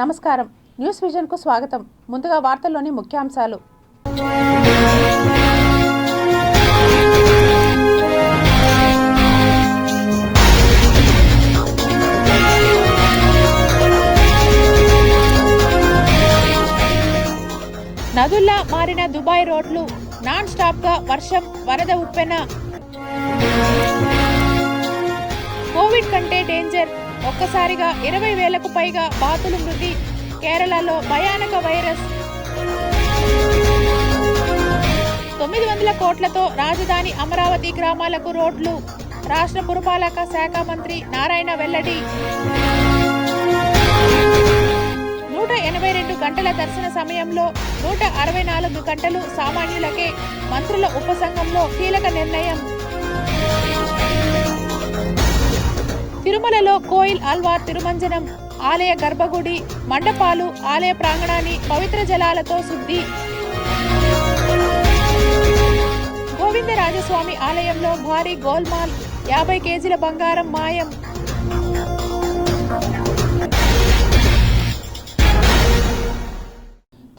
నమస్కారం. న్యూస్ విజన్కు స్వాగతం. ముందుగా వార్తల్లోని ముఖ్యాంశాలు. నదుల్లా మారిన దుబాయ్ రోడ్లు, నాన్ స్టాప్గా వర్షం, వరద ఉప్పెన. కోవిడ్ కంటే డేంజర్, ఒక్కసారిగా 20,000కు పైగా బాధితులు మృతి. కేరళలో భయానక వైరస్. 900 కోట్లతో రాజధాని అమరావతి గ్రామాలకు రోడ్లు. రాష్ట్ర పురపాలక శాఖ మంత్రి నారాయణ వెల్లడి. 182 గంటల దర్శన సమయంలో 164 గంటలు సామాన్యులకే. మంత్రుల ఉపసంఘంలో కీలక నిర్ణయం. తిరుమలలో కోయిల్ ఆల్వార్ తిరుమంజనం. ఆలయ గర్భగుడి, మండపాలు, ఆలయ ప్రాంగణాన్ని పవిత్ర జలాలతో శుద్ధి. గోవిందరాజస్వామి ఆలయంలో భారీ గోల్మాల్, 50 కేజీల బంగారం మాయం.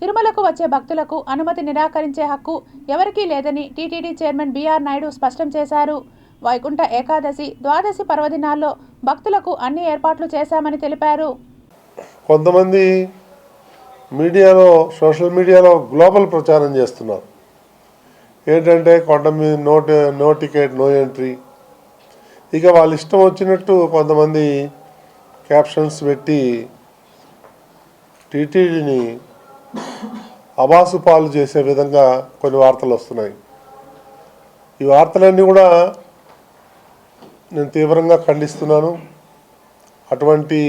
తిరుమలకు వచ్చే భక్తులకు అనుమతి నిరాకరించే హక్కు ఎవరికీ లేదని టీటీడీ చైర్మన్ బీఆర్ నాయుడు స్పష్టం చేశారు. వైకుంఠ ఏకాదశి, ద్వాదశి పర్వదినాల్లో భక్తులకు అన్ని ఏర్పాట్లు చేశామని తెలిపారు. కొంతమంది మీడియాలో, సోషల్ మీడియాలో గ్లోబల్ ప్రచారం చేస్తున్నారు. ఏంటంటే కొండ మీద నో టికెట్, నో ఎంట్రీ. ఇక వాళ్ళ ఇష్టం వచ్చినట్టు కొంతమంది క్యాప్షన్స్ పెట్టి టీటీడీని అబాసు పాలు చేసే విధంగా కొన్ని వార్తలు వస్తున్నాయి. ఈ వార్తలన్నీ కూడా నేను తీవ్రంగా ఖండిస్తున్నాను. అటువంటి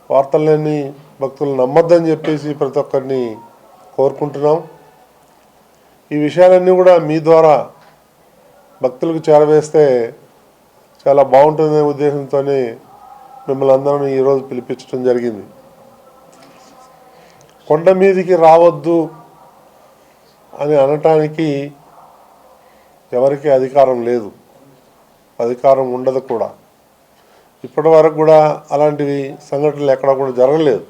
వార్తలన్నీ భక్తులు నమ్మొద్దని చెప్పేసి ప్రతి ఒక్కరిని కోరుకుంటున్నాం. ఈ విషయాలన్నీ కూడా మీ ద్వారా భక్తులకు చేరవేస్తే చాలా బాగుంటుందనే ఉద్దేశంతోనే మిమ్మల్ని అందరం ఈరోజు పిలిపించడం జరిగింది. కొండ మీదికి రావద్దు అని అనటానికి ఎవరికీ అధికారం లేదు, అధికారం ఉండదు కూడా. ఇప్పటి వరకు కూడా అలాంటివి సంఘటనలు ఎక్కడ కూడా జరగలేదు,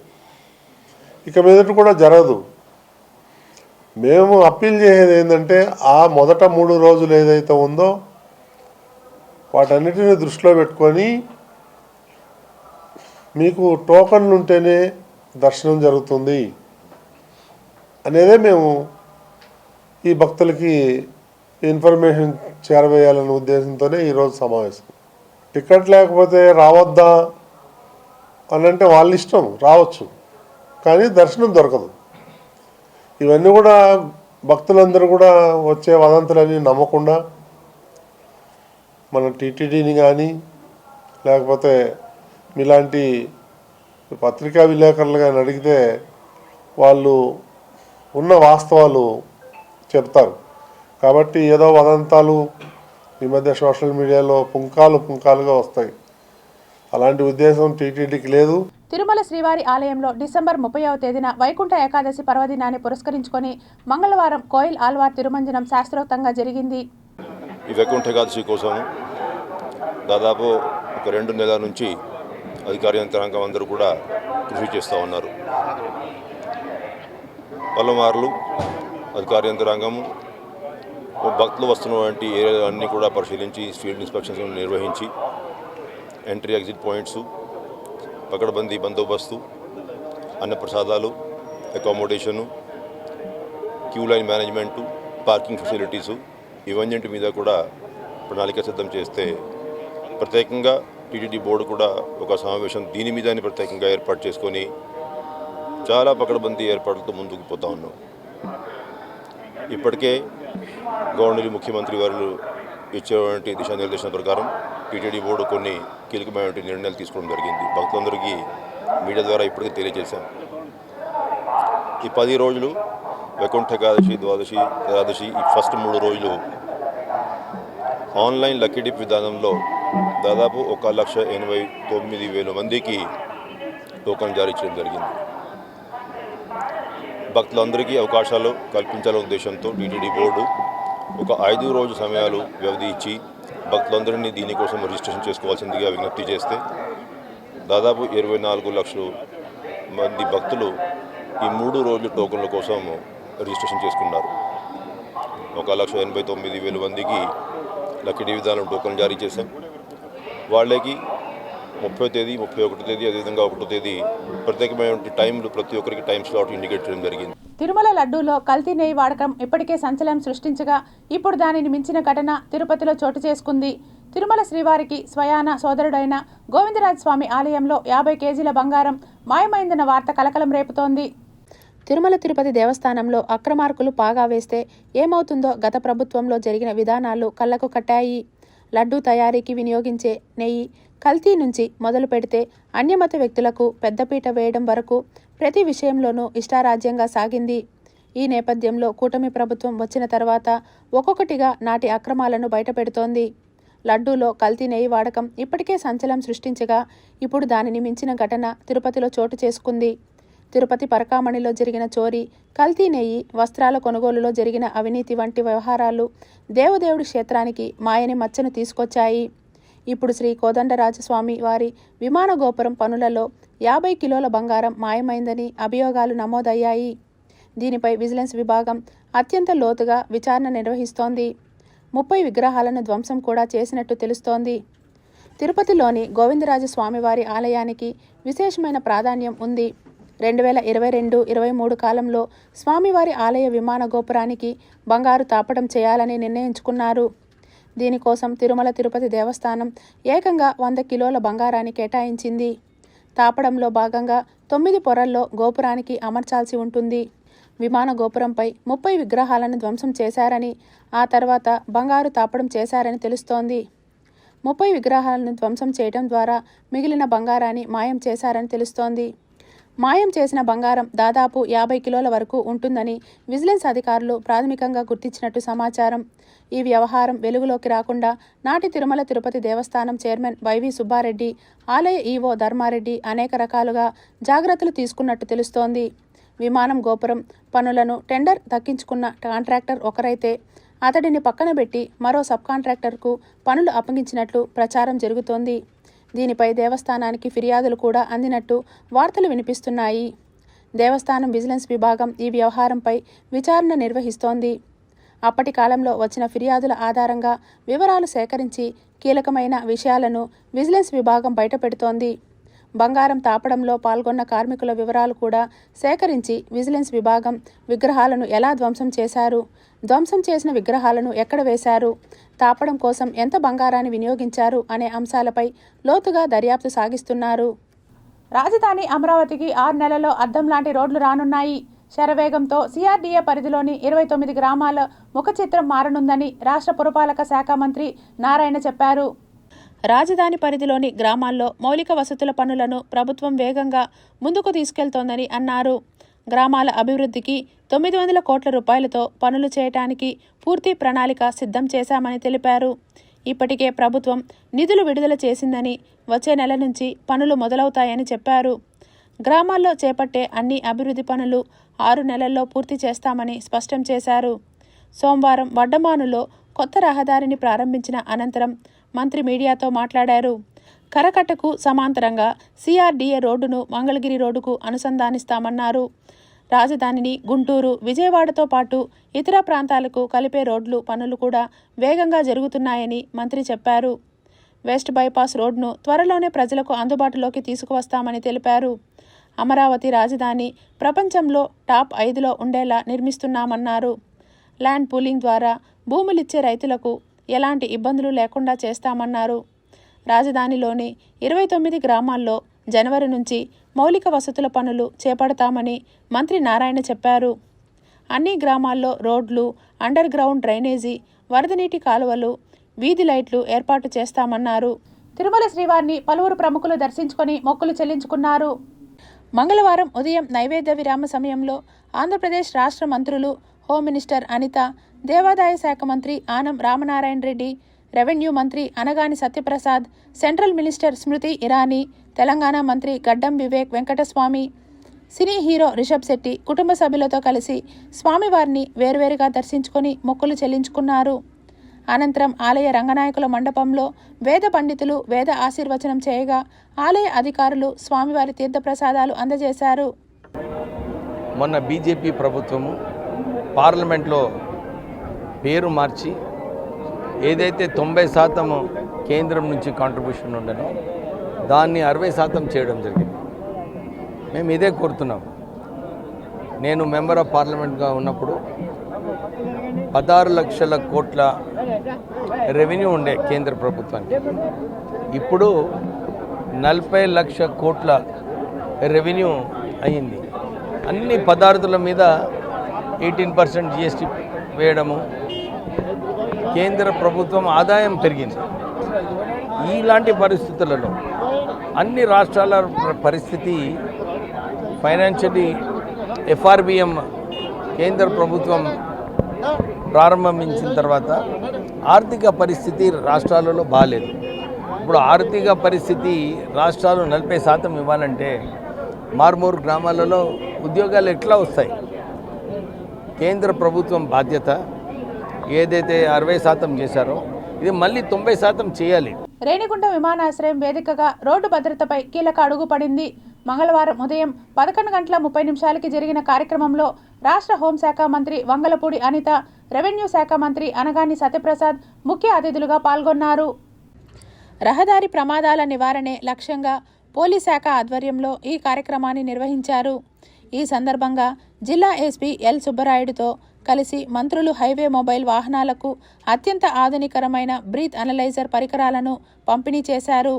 ఇక మీదట కూడా జరగదు. మేము అప్పీల్ చేసేది ఏంటంటే ఆ మొదట 3 రోజులు ఏదైతే ఉందో వాటన్నిటిని దృష్టిలో పెట్టుకొని మీకు టోకన్లు ఉంటేనే దర్శనం జరుగుతుంది అనేదే మేము ఈ భక్తులకి ఇన్ఫర్మేషన్ చేరవేయాలనే ఉద్దేశంతోనే ఈరోజు సమావేశం. టికెట్ లేకపోతే రావద్దా అని అంటే వాళ్ళ ఇష్టం, రావచ్చు, కానీ దర్శనం దొరకదు. ఇవన్నీ కూడా భక్తులందరూ కూడా వచ్చే వదంతులని నమ్మకుండా మన టీటీడీని కానీ లేకపోతే మీలాంటి పత్రికా విలేకరులు కానీ అడిగితే వాళ్ళు ఉన్న వాస్తవాలు చెప్తారు. కాబట్టి ఏదో వదంతాలు ఈ మధ్య సోషల్ మీడియాలో పుంకాలుగా వస్తాయి. అలాంటి ఉద్దేశం టీటీడీకి లేదు. తిరుమల శ్రీవారి ఆలయంలో డిసెంబర్ 30వ తేదీన వైకుంఠ ఏకాదశి పర్వదినాన్ని పురస్కరించుకొని మంగళవారం కోయిల్ ఆల్వార్ తిరుమంజనం శాస్త్రోక్తంగా జరిగింది. ఈ వైకుంఠ ఏకాదశి కోసం దాదాపు ఒక 2 నెలల నుంచి అధికార యంత్రాంగం అందరూ కూడా కృషి చేస్తూ ఉన్నారు. పలుమార్లు అధికార యంత్రాంగము భక్తులు వస్తున్నటువంటి ఏరియాలన్నీ కూడా పరిశీలించి ఫీల్డ్ ఇన్స్పెక్షన్స్ నిర్వహించి ఎంట్రీ ఎగ్జిట్ పాయింట్స్, పకడ్బందీ బందోబస్తు, అన్నప్రసాదాలు, accommodation, queue line management, parking facilities ఇవన్నింటి మీద కూడా ప్రణాళిక సిద్ధం చేస్తే ప్రత్యేకంగా టీటీడీ బోర్డు కూడా ఒక సమావేశం దీని మీదనే ప్రత్యేకంగా ఏర్పాటు చేసుకొని చాలా పకడ్బందీ ఏర్పాట్లతో ముందుకు పోతా ఉన్నాం. ఇప్పటికే గవర్నర్ ముఖ్యమంత్రి వారు ఇచ్చేటువంటి దిశానిర్దేశం ప్రకారం టీటీడీ బోర్డు కొన్ని కీలకమైనటువంటి నిర్ణయాలు తీసుకోవడం జరిగింది. భక్తులందరికీ మీడియా ద్వారా ఇప్పటికే తెలియజేశాం. ఈ 10 రోజులు వైకుంఠ ఏకాదశి, ద్వాదశి, త్రయోదశి ఈ ఫస్ట్ 3 రోజులు ఆన్లైన్ లక్కీ డిప్ విధానంలో దాదాపు 1,89,000 మందికి టోకన్ జారీ చేయడం జరిగింది. భక్తులందరికీ అవకాశాలు కల్పించాలనే ఉద్దేశంతో టీటీడీ బోర్డు ఒక 5 రోజు సమయాలు వ్యవధి ఇచ్చి భక్తులందరినీ దీనికోసం రిజిస్ట్రేషన్ చేసుకోవాల్సిందిగా విజ్ఞప్తి చేస్తే దాదాపు 24 లక్షలు మంది భక్తులు ఈ 3 రోజుల టోకన్ల కోసం రిజిస్ట్రేషన్ చేసుకున్నారు. 1,89,000 మందికి లక్కీ విధానం టోకన్ జారీ చేశాం. వాళ్ళకి 30వ తేదీ, 31వ తేదీ, అదేవిధంగా 1వ తేదీ ప్రత్యేకమైన టైంలు ప్రతి ఒక్కరికి టైం స్లాట్ ఇండికేట్ చేయడం జరిగింది. తిరుమల లడ్డూలో కల్తీ నెయ్యి వాడకం ఇప్పటికే సంచలనం సృష్టించగా ఇప్పుడు దానిని మించిన ఘటన తిరుపతిలో చోటు చేసుకుంది. తిరుమల శ్రీవారికి స్వయాన సోదరుడైన గోవిందరాజస్వామి ఆలయంలో 50 కేజీల బంగారం మాయమైందన్న వార్త కలకలం రేపుతోంది. తిరుమల తిరుపతి దేవస్థానంలో అక్రమార్కులు పాగా వేస్తే ఏమవుతుందో గత ప్రభుత్వంలో జరిగిన విధానాలు కళ్లకు కట్టాయి. లడ్డూ తయారీకి వినియోగించే నెయ్యి కల్తీ నుంచి మొదలు పెడితే అన్యమత వ్యక్తులకు పెద్దపీట వేయడం వరకు ప్రతి విషయంలోనూ ఇష్టారాజ్యంగా సాగింది. ఈ నేపథ్యంలో కూటమి ప్రభుత్వం వచ్చిన తర్వాత ఒక్కొక్కటిగా నాటి అక్రమాలను బయటపెడుతోంది. లడ్డూలో కల్తీ నెయ్యి వాడకం ఇప్పటికే సంచలనం సృష్టించగా ఇప్పుడు దానిని మించిన ఘటన తిరుపతిలో చోటు చేసుకుంది. తిరుపతి పరకామణిలో జరిగిన చోరీ, కల్తీ నెయ్యి, వస్త్రాల కొనుగోలులో జరిగిన అవినీతి వంటి వ్యవహారాలు దేవదేవుడి క్షేత్రానికి మాయని మచ్చను తీసుకొచ్చాయి. ఇప్పుడు శ్రీ కోదండరాజస్వామి వారి విమాన గోపురం పనులలో 50 కిలోల బంగారం మాయమైందని అభియోగాలు నమోదయ్యాయి. దీనిపై విజిలెన్స్ విభాగం అత్యంత లోతుగా విచారణ నిర్వహిస్తోంది. 30 విగ్రహాలను ధ్వంసం కూడా చేసినట్టు తెలుస్తోంది. తిరుపతిలోని గోవిందరాజస్వామివారి ఆలయానికి విశేషమైన ప్రాధాన్యం ఉంది. 2022-23 కాలంలో స్వామివారి ఆలయ విమాన గోపురానికి బంగారు తాపడం చేయాలని నిర్ణయించుకున్నారు. దీనికోసం తిరుమల తిరుపతి దేవస్థానం ఏకంగా 100 కిలోల బంగారాన్ని కేటాయించింది. తాపడంలో భాగంగా 9 పొరల్లో గోపురానికి అమర్చాల్సి ఉంటుంది. విమాన గోపురంపై 30 విగ్రహాలను ధ్వంసం చేశారని, ఆ తర్వాత బంగారు తాపడం చేశారని తెలుస్తోంది. 30 విగ్రహాలను ధ్వంసం చేయడం ద్వారా మిగిలిన బంగారాన్ని మాయం చేశారని తెలుస్తోంది. మాయం చేసిన బంగారం దాదాపు 50 కిలోల వరకు ఉంటుందని విజిలెన్స్ అధికారులు ప్రాథమికంగా గుర్తించినట్టు సమాచారం. ఈ వ్యవహారం వెలుగులోకి రాకుండా నాటి తిరుమల తిరుపతి దేవస్థానం చైర్మన్ వైవి సుబ్బారెడ్డి, ఆలయ ఈవో ధర్మారెడ్డి అనేక రకాలుగా జాగ్రత్తలు తీసుకున్నట్టు తెలుస్తోంది. విమానం గోపురం పనులను టెండర్ దక్కించుకున్న కాంట్రాక్టర్ ఒకరైతే అతడిని పక్కన పెట్టి మరో సబ్ కాంట్రాక్టర్కు పనులు అప్పగించినట్లు ప్రచారం జరుగుతోంది. దీనిపై దేవస్థానానికి ఫిర్యాదులు కూడా అందినట్టు వార్తలు వినిపిస్తున్నాయి. దేవస్థానం విజిలెన్స్ విభాగం ఈ వ్యవహారంపై విచారణ నిర్వహిస్తోంది. అప్పటి కాలంలో వచ్చిన ఫిర్యాదుల ఆధారంగా వివరాలు సేకరించి కీలకమైన విషయాలను విజిలెన్స్ విభాగం బయటపెడుతోంది. బంగారం తాపడంలో పాల్గొన్న కార్మికుల వివరాలు కూడా సేకరించి విజిలెన్స్ విభాగం విగ్రహాలను ఎలా ధ్వంసం చేశారు, ధ్వంసం చేసిన విగ్రహాలను ఎక్కడ వేశారు, తాపడం కోసం ఎంత బంగారాన్ని వినియోగించారు అనే అంశాలపై లోతుగా దర్యాప్తు సాగిస్తున్నారు. రాజధాని అమరావతికి 6 నెలల్లో అద్దం లాంటి రోడ్లు రానున్నాయి. శరవేగంతో సిఆర్డీఏ పరిధిలోని 29 గ్రామాల ముఖ చిత్రం మారనుందని రాష్ట్ర పురపాలక శాఖ మంత్రి నారాయణ చెప్పారు. రాజధాని పరిధిలోని గ్రామాల్లో మౌలిక వసతుల పనులను ప్రభుత్వం వేగంగా ముందుకు తీసుకెళ్తోందని అన్నారు. గ్రామాల అభివృద్ధికి 900 కోట్ల రూపాయలతో పనులు చేయటానికి పూర్తి ప్రణాళిక సిద్ధం చేశామని తెలిపారు. ఇప్పటికే ప్రభుత్వం నిధులు విడుదల చేసిందని, వచ్చే నెల నుంచి పనులు మొదలవుతాయని చెప్పారు. గ్రామాల్లో చేపట్టే అన్ని అభివృద్ధి పనులు 6 నెలల్లో పూర్తి చేస్తామని స్పష్టం చేశారు. సోమవారం వడ్డమానులో కొత్త రహదారిని ప్రారంభించిన అనంతరం మంత్రి మీడియాతో మాట్లాడారు. కరకట్టకు సమాంతరంగా సిఆర్డీఏ రోడ్డును మంగళగిరి రోడ్డుకు అనుసంధానిస్తామన్నారు. రాజధానిని గుంటూరు, విజయవాడతో పాటు ఇతర ప్రాంతాలకు కలిపే రోడ్లు పనులు కూడా వేగంగా జరుగుతున్నాయని మంత్రి చెప్పారు. వెస్ట్ బైపాస్ రోడ్ను త్వరలోనే ప్రజలకు అందుబాటులోకి తీసుకువస్తామని తెలిపారు. అమరావతి రాజధాని ప్రపంచంలో టాప్ 5లో ఉండేలా నిర్మిస్తున్నామన్నారు. ల్యాండ్ పూలింగ్ ద్వారా భూములిచ్చే రైతులకు ఎలాంటి ఇబ్బందులు లేకుండా చేస్తామన్నారు. రాజధానిలోని 29 గ్రామాల్లో జనవరి నుంచి మౌలిక వసతుల పనులు చేపడతామని మంత్రి నారాయణ చెప్పారు. అన్ని గ్రామాల్లో రోడ్లు, అండర్ గ్రౌండ్ డ్రైనేజీ, వరద నీటి కాలువలు, వీధి లైట్లు ఏర్పాటు చేస్తామన్నారు. తిరుమల శ్రీవారిని పలువురు ప్రముఖులు దర్శించుకొని మొక్కులు చెల్లించుకున్నారు. మంగళవారం ఉదయం నైవేద్య విరామ సమయంలో ఆంధ్రప్రదేశ్ రాష్ట్ర మంత్రులు, హోం మినిస్టర్ అనిత, దేవాదాయ శాఖ మంత్రి ఆనం రామనారాయణ రెడ్డి, రెవెన్యూ మంత్రి అనగాని సత్యప్రసాద్, సెంట్రల్ మినిస్టర్ స్మృతి ఇరానీ, తెలంగాణ మంత్రి గడ్డం వివేక్ వెంకటస్వామి, సినీ హీరో రిషబ్ శెట్టి కుటుంబ సభ్యులతో కలిసి స్వామివారిని వేర్వేరుగా దర్శించుకొని మొక్కులు చెల్లించుకున్నారు. అనంతరం ఆలయ రంగనాయకుల మండపంలో వేద పండితులు వేద ఆశీర్వచనం చేయగా ఆలయ అధికారులు స్వామివారి తీర్థప్రసాదాలు అందజేశారు. మొన్న బీజేపీ ప్రభుత్వము పార్లమెంట్లో పేరు మార్చి ఏదైతే 90% కేంద్రం నుంచి కాంట్రిబ్యూషన్ ఉండనో దాన్ని 60% చేయడం జరిగింది. మేము ఇదే కోరుతున్నాం. నేను మెంబర్ ఆఫ్ పార్లమెంట్గా ఉన్నప్పుడు 16 లక్షల కోట్ల రెవెన్యూ ఉండే కేంద్ర ప్రభుత్వానికి. ఇప్పుడు 40 లక్షల కోట్ల రెవెన్యూ అయ్యింది. అన్ని పదార్థాల మీద 18% జిఎస్టీ వేయడము, కేంద్ర ప్రభుత్వం ఆదాయం పెరిగింది. ఇలాంటి పరిస్థితులలో అన్ని రాష్ట్రాల పరిస్థితి ఫైనాన్షియలీ ఎఫ్ఆర్బిఎం కేంద్ర ప్రభుత్వం ప్రారంభించిన తర్వాత ఆర్థిక పరిస్థితి రాష్ట్రాలలో బాగాలేదు. ఇప్పుడు ఆర్థిక పరిస్థితి రాష్ట్రాలు 40% ఇవ్వాలంటే మారుమూరు గ్రామాలలో ఉద్యోగాలు ఎట్లా వస్తాయి? కేంద్ర ప్రభుత్వం బాధ్యత ఏదైతే 60% చేశారో ఇది మళ్ళీ 90% చేయాలి. రేణిగుంట విమానాశ్రయం వేదికగా రోడ్డు భద్రతపై కీలక అడుగు పడింది. మంగళవారం ఉదయం 11:30 జరిగిన కార్యక్రమంలో రాష్ట్ర హోంశాఖ మంత్రి వంగలపూడి అనిత, రెవెన్యూ శాఖ మంత్రి అనగాని సత్యప్రసాద్ ముఖ్య అతిథులుగా పాల్గొన్నారు. రహదారి ప్రమాదాల నివారణే లక్ష్యంగా పోలీస్ శాఖ ఆధ్వర్యంలో ఈ కార్యక్రమాన్ని నిర్వహించారు. ఈ సందర్భంగా జిల్లా ఎస్పీ ఎల్ సుబ్బరాయుడుతో కలిసి మంత్రులు హైవే మొబైల్ వాహనాలకు అత్యంత ఆధునికరమైన బ్రీత్ అనలైజర్ పరికరాలను పంపిణీ చేశారు.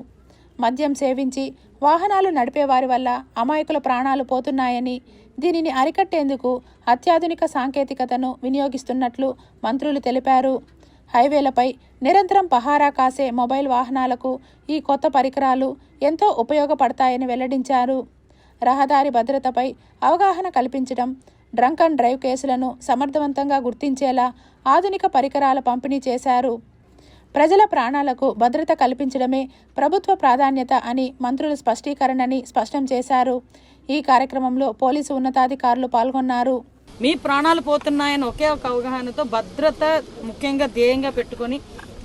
మద్యం సేవించి వాహనాలు నడిపేవారి వల్ల అమాయకుల ప్రాణాలు పోతున్నాయని, దీనిని అరికట్టేందుకు అత్యాధునిక సాంకేతికతను వినియోగిస్తున్నట్లు మంత్రులు తెలిపారు. హైవేలపై నిరంతరం పహారా కాసే మొబైల్ వాహనాలకు ఈ కొత్త పరికరాలు ఎంతో ఉపయోగపడతాయని వెల్లడించారు. రహదారి భద్రతపై అవగాహన కల్పించడం, డ్రంక్ అండ్ డ్రైవ్ కేసులను సమర్థవంతంగా గుర్తించేలా ఆధునిక పరికరాల పంపిణీ చేశారు. ప్రజల ప్రాణాలకు భద్రత కల్పించడమే ప్రభుత్వ ప్రాధాన్యత అని మంత్రులు స్పష్టం చేశారు. ఈ కార్యక్రమంలో పోలీసు ఉన్నతాధికారులు పాల్గొన్నారు. మీ ప్రాణాలు పోతున్నాయని ఒకే ఒక అవగాహనతో భద్రత ముఖ్యంగా ధ్యేయంగా పెట్టుకొని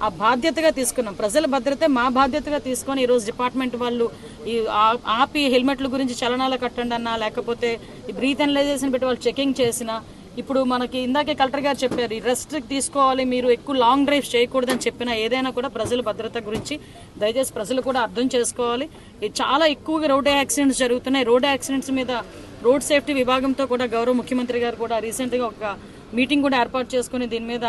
ఆ బాధ్యతగా తీసుకున్నాం. ప్రజల భద్రతే మా బాధ్యతగా తీసుకొని ఈరోజు డిపార్ట్మెంట్ వాళ్ళు ఈ ఆపి హెల్మెట్ల గురించి చలనాలు కట్టండి అన్నా, లేకపోతే ఈ బ్రీత్ అనలైజేషన్ పెట్టి వాళ్ళు చెకింగ్ చేసినా, ఇప్పుడు మనకి ఇందాకే కలెక్టర్ గారు చెప్పారు ఈ రెస్ట్ తీసుకోవాలి, మీరు ఎక్కువ లాంగ్ డ్రైవ్స్ చేయకూడదని చెప్పినా ఏదైనా కూడా ప్రజల భద్రత గురించి దయచేసి ప్రజలు కూడా అర్థం చేసుకోవాలి. చాలా ఎక్కువగా రోడ్ యాక్సిడెంట్స్ జరుగుతున్నాయి. రోడ్ యాక్సిడెంట్స్ మీద రోడ్ సేఫ్టీ విభాగంతో కూడా గౌరవ ముఖ్యమంత్రి గారు కూడా రీసెంట్గా ఒక మీటింగ్ కూడా ఏర్పాటు చేసుకుని దీని మీద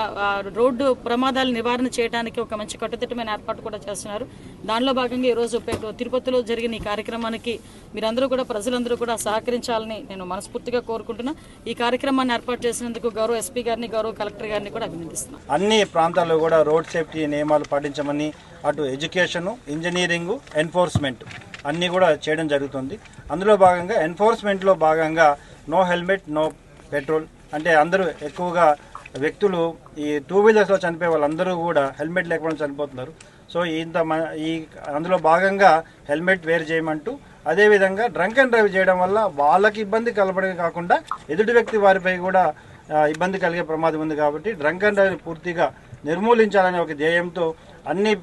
రోడ్డు ప్రమాదాల నివారణ చేయడానికి ఒక మంచి కట్టుదిట్టమైన ఏర్పాటు కూడా చేస్తున్నారు. దానిలో భాగంగా ఈరోజు తిరుపతిలో జరిగిన ఈ కార్యక్రమానికి మీరందరూ కూడా ప్రజలందరూ కూడా సహకరించాలని నేను మనస్ఫూర్తిగా కోరుకుంటున్నా. ఈ కార్యక్రమాన్ని ఏర్పాటు చేసినందుకు గౌరవ ఎస్పీ గారిని, గౌరవ కలెక్టర్ గారిని కూడా అభినందిస్తున్నాను. అన్ని ప్రాంతాల్లో కూడా రోడ్ సేఫ్టీ నియమాలు పాటించమని అటు ఎడ్యుకేషను, ఇంజనీరింగు, ఎన్ఫోర్స్మెంట్ అన్నీ కూడా చేయడం జరుగుతుంది. అందులో భాగంగా ఎన్ఫోర్స్మెంట్లో భాగంగా నో హెల్మెట్ నో పెట్రోల్ అంటే అందరూ ఎక్కువగా వ్యక్తులు ఈ 2 వీలర్స్లో చనిపోయే వాళ్ళందరూ కూడా హెల్మెట్ లేకపోవడం చనిపోతున్నారు. సో అందులో భాగంగా హెల్మెట్ వేర్ చేయమంటూ, అదేవిధంగా డ్రంక్ అండ్ డ్రైవ్ చేయడం వల్ల వాళ్ళకి ఇబ్బంది కలపడమే కాకుండా ఎదుటి వ్యక్తి వారిపై కూడా ఇబ్బంది కలిగే ప్రమాదం ఉంది. కాబట్టి డ్రంక్ అండ్ డ్రైవ్ పూర్తిగా నిర్మూలించాలనే ఒక ధ్యేయంతో అన్ని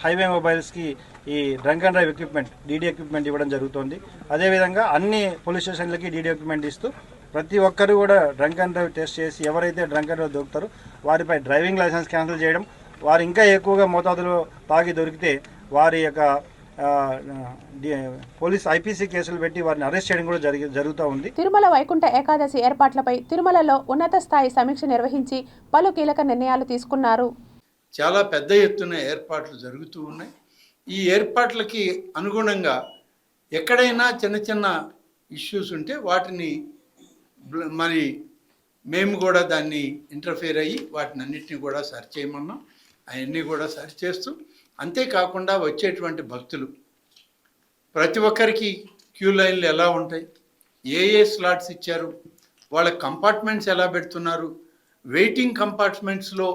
హైవే మొబైల్స్కి ఈ drunk and drive equipment, DD equipment ఇవ్వడం జరుగుతుంది. అదేవిధంగా అన్ని పోలీస్ స్టేషన్లకి డీడీ ఎక్విప్మెంట్ ఇస్తూ ప్రతి ఒక్కరు కూడా డ్రంక్ అండ్ డ్రైవ్ టెస్ట్ చేసి ఎవరైతే డ్రంక్ అండ్ డ్రైవ్ దొరుకుతారో వారిపై డ్రైవింగ్ లైసెన్స్ క్యాన్సిల్ చేయడం, వారు ఇంకా ఎక్కువగా మోతాదులో తాగి దొరికితే వారి యొక్క పోలీస్ ఐపీసీ కేసులు పెట్టి వారిని అరెస్ట్ చేయడం కూడా జరుగుతూ ఉంది. తిరుమల వైకుంఠ ఏకాదశి ఏర్పాట్లపై తిరుమలలో ఉన్నత స్థాయి సమీక్ష నిర్వహించి పలు కీలక నిర్ణయాలు తీసుకున్నారు. చాలా పెద్ద ఎత్తున ఏర్పాట్లు జరుగుతూ ఉన్నాయి. ఈ ఏర్పాట్లకి అనుగుణంగా ఎక్కడైనా చిన్న చిన్న ఇష్యూస్ ఉంటే వాటిని మరి మేము కూడా దాన్ని ఇంటర్ఫియర్ అయ్యి వాటిని అన్నిటిని కూడా సరి చేయమన్నాం. అవన్నీ కూడా సరి చేస్తూ, అంతేకాకుండా వచ్చేటువంటి భక్తులు ప్రతి ఒక్కరికి క్యూ లైన్లు ఎలా ఉంటాయి, ఏ స్లాట్స్ ఇచ్చారు, వాళ్ళ కంపార్ట్మెంట్స్ ఎలా పెడుతున్నారు, వెయిటింగ్ కంపార్ట్మెంట్స్లో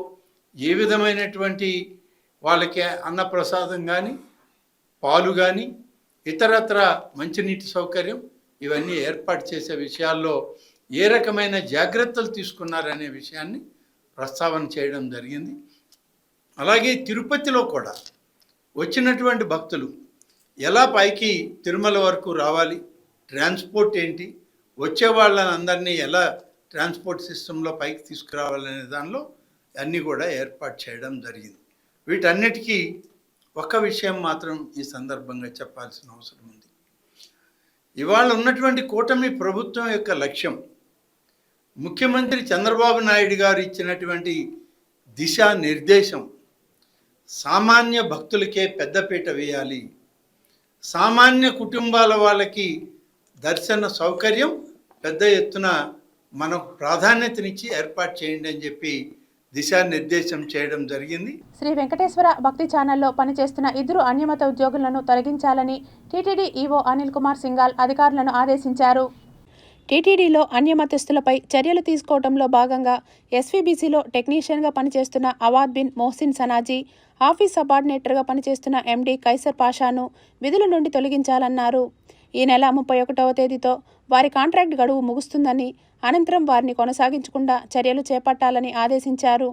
ఏ విధమైనటువంటి వాళ్ళకి అన్నప్రసాదం కానీ, పాలు కానీ, ఇతరత్ర మంచినీటి సౌకర్యం ఇవన్నీ ఏర్పాటు చేసే విషయాల్లో ఏ రకమైన జాగ్రత్తలు తీసుకున్నారనే విషయాన్ని ప్రస్తావన చేయడం జరిగింది. అలాగే తిరుపతిలో కూడా వచ్చినటువంటి భక్తులు ఎలా పైకి తిరుమల వరకు రావాలి, ట్రాన్స్పోర్ట్ ఏంటి, వచ్చే వాళ్ళని అందరినీ ఎలా ట్రాన్స్పోర్ట్ సిస్టంలో పైకి తీసుకురావాలనే దానిలో అన్నీ కూడా ఏర్పాటు చేయడం జరిగింది. వీటన్నిటికీ ఒక విషయం మాత్రం ఈ సందర్భంగా చెప్పాల్సిన అవసరం ఉంది. ఇవాళ ఉన్నటువంటి కూటమి ప్రభుత్వం యొక్క లక్ష్యం, ముఖ్యమంత్రి చంద్రబాబు నాయుడు గారు ఇచ్చినటువంటి దిశానిర్దేశం, సామాన్య భక్తులకే పెద్దపీట వేయాలి, సామాన్య కుటుంబాల వాళ్ళకి దర్శన సౌకర్యం పెద్ద ఎత్తున మనకు ప్రాధాన్యతనిచ్చి ఏర్పాటు చేయండి అని చెప్పి దిశానిర్దేశం చేయడం జరిగింది. శ్రీ వెంకటేశ్వర భక్తి ఛానల్లో పనిచేస్తున్న 2 అన్యమత ఉద్యోగులను తొలగించాలని టీటీడీ ఈవో అనిల్ కుమార్ సింఘాల్ అధికారులను ఆదేశించారు. టీటీడీలో అన్యమతస్థులపై చర్యలు తీసుకోవడంలో భాగంగా ఎస్వీబీసీలో టెక్నీషియన్గా పనిచేస్తున్న అవాద్ బిన్ మొహసిన్ సనాజీ, ఆఫీస్ సబార్డినేటర్గా పనిచేస్తున్న ఎండీ కైసర్ పాషాను విధుల నుండి తొలగించాలన్నారు. ఈ నెల 31వ తేదీతో వారి కాంట్రాక్ట్ గడువు ముగుస్తుందని, అనంతరం వారిని కొనసాగించకుండా చర్యలు చేపట్టాలని ఆదేశించారు.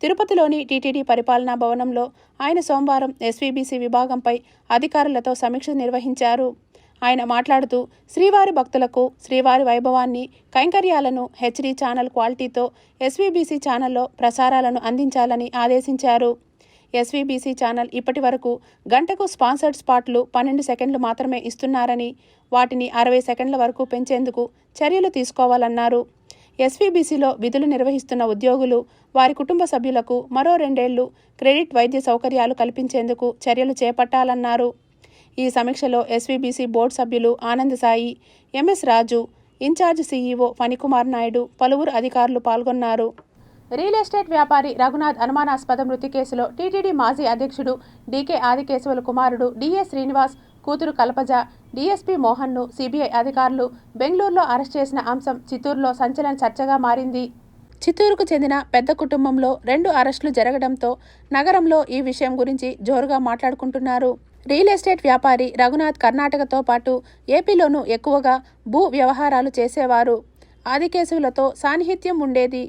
తిరుపతిలోని టీటీడీ పరిపాలనా భవనంలో ఆయన సోమవారం ఎస్వీబీసీ విభాగంపై అధికారులతో సమీక్ష నిర్వహించారు. ఆయన మాట్లాడుతూ శ్రీవారి భక్తులకు శ్రీవారి వైభవాన్ని, కైంకర్యాలను హెచ్డీ ఛానల్ క్వాలిటీతో ఎస్వీబీసీ ఛానల్లో ప్రసారాలను అందించాలని ఆదేశించారు. ఎస్వీబీసీ ఛానల్ ఇప్పటి వరకు గంటకు స్పాన్సర్డ్ స్పాట్లు 12 సెకండ్లు మాత్రమే ఇస్తున్నారని, వాటిని 60 సెకండ్ల వరకు పెంచేందుకు చర్యలు తీసుకోవాలన్నారు. ఎస్వీబీసీలో విధులు నిర్వహిస్తున్న ఉద్యోగులు, వారి కుటుంబ సభ్యులకు మరో 2 ఏళ్లు క్రెడిట్ వైద్య సౌకర్యాలు కల్పించేందుకు చర్యలు చేపట్టాలన్నారు. ఈ సమీక్షలో ఎస్వీబీసీ బోర్డు సభ్యులు ఆనంద్ సాయి, ఎంఎస్ రాజు, ఇన్ఛార్జ్ సీఈఓ ఫణికుమార్ నాయుడు, పలువురు అధికారులు పాల్గొన్నారు. రియల్ ఎస్టేట్ వ్యాపారి రఘునాథ్ అనుమానాస్పద మృతి కేసులో టీటీడీ మాజీ అధ్యక్షుడు డీకే ఆదికేశవుల కుమారుడు డిఏ శ్రీనివాస్, కూతురు కల్పజ, డీఎస్పీ మోహన్ను సీబీఐ అధికారులు బెంగళూరులో అరెస్ట్ చేసిన అంశం చిత్తూరులో సంచలన చర్చగా మారింది. చిత్తూరుకు చెందిన పెద్ద కుటుంబంలో 2 అరెస్టులు జరగడంతో నగరంలో ఈ విషయం గురించి జోరుగా మాట్లాడుకుంటున్నారు. రియల్ ఎస్టేట్ వ్యాపారి రఘునాథ్ కర్ణాటకతో పాటు ఏపీలోనూ ఎక్కువగా భూ వ్యవహారాలు చేసేవారు. ఆదికేశవులతో సాన్నిహిత్యం ఉండేది.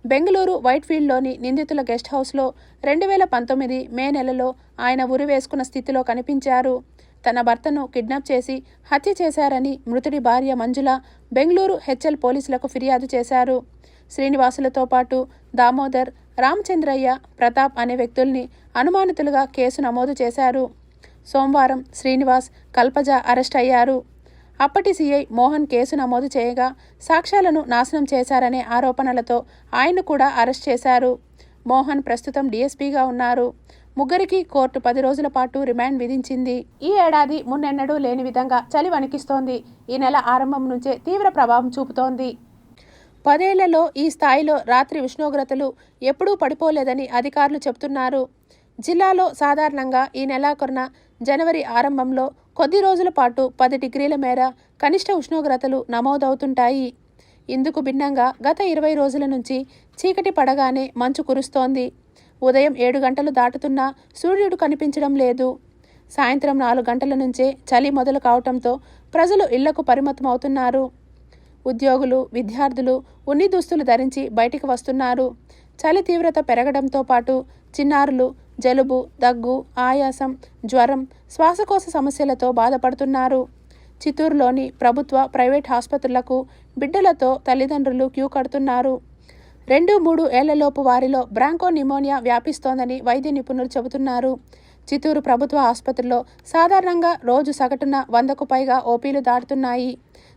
బెంగళూరు వైట్ఫీల్డ్లోని నిందితుల గెస్ట్ హౌస్లో 2019 మే నెలలో ఆయన ఉరివేసుకున్న స్థితిలో కనిపించారు. తన భర్తను కిడ్నాప్ చేసి హత్య చేశారని మృతుడి భార్య మంజుల బెంగళూరు హెచ్ఎల్ పోలీసులకు ఫిర్యాదు చేశారు. శ్రీనివాసులతో పాటు దామోదర్, రామచంద్రయ్య, ప్రతాప్ అనే వ్యక్తుల్ని అనుమానితులుగా కేసు నమోదు చేశారు. సోమవారం శ్రీనివాస్, కల్పజ అరెస్ట్ అయ్యారు. అప్పటి సీఐ మోహన్ కేసు నమోదు చేయగా సాక్ష్యాలను నాశనం చేశారనే ఆరోపణలతో ఆయన కూడా అరెస్ట్ చేశారు. మోహన్ ప్రస్తుతం డీఎస్పీగా ఉన్నారు. ముగ్గురికి కోర్టు 10 రోజుల పాటు రిమాండ్ విధించింది. ఈ ఏడాది మున్నెన్నడూ లేని విధంగా చలి వణికిస్తోంది. ఈ నెల ఆరంభం నుంచే తీవ్ర ప్రభావం చూపుతోంది. 10 ఏళ్లలో ఈ స్థాయిలో రాత్రి ఉష్ణోగ్రతలు ఎప్పుడూ పడిపోలేదని అధికారులు చెబుతున్నారు. జిల్లాలో సాధారణంగా ఈ నెలాఖరున జనవరి ఆరంభంలో కొద్ది రోజుల పాటు 10 డిగ్రీల మేర కనిష్ట ఉష్ణోగ్రతలు నమోదవుతుంటాయి. ఇందుకు భిన్నంగా గత 20 రోజుల నుంచి చీకటి పడగానే మంచు కురుస్తోంది. ఉదయం 7 గంటలు దాటుతున్నా సూర్యుడు కనిపించడం లేదు. సాయంత్రం 4 గంటల నుంచే చలి మొదలు కావడంతో ప్రజలు ఇళ్లకు పరిమితమవుతున్నారు. ఉద్యోగులు, విద్యార్థులు ఉన్ని దుస్తులు ధరించి బయటికి వస్తున్నారు. చలి తీవ్రత పెరగడంతో పాటు చిన్నారులు జలుబు, దగ్గు, ఆయాసం, జ్వరం, శ్వాసకోశ సమస్యలతో బాధపడుతున్నారు. చిత్తూరులోని ప్రభుత్వ, ప్రైవేట్ ఆసుపత్రులకు బిడ్డలతో తల్లిదండ్రులు క్యూ కడుతున్నారు. 2-3 ఏళ్లలోపు వారిలో బ్రాంకో నిమోనియా వ్యాపిస్తోందని వైద్య నిపుణులు చెబుతున్నారు. చిత్తూరు ప్రభుత్వ ఆసుపత్రిలో సాధారణంగా రోజు సగటున 100కు పైగా ఓపీలు దాటుతున్నాయి.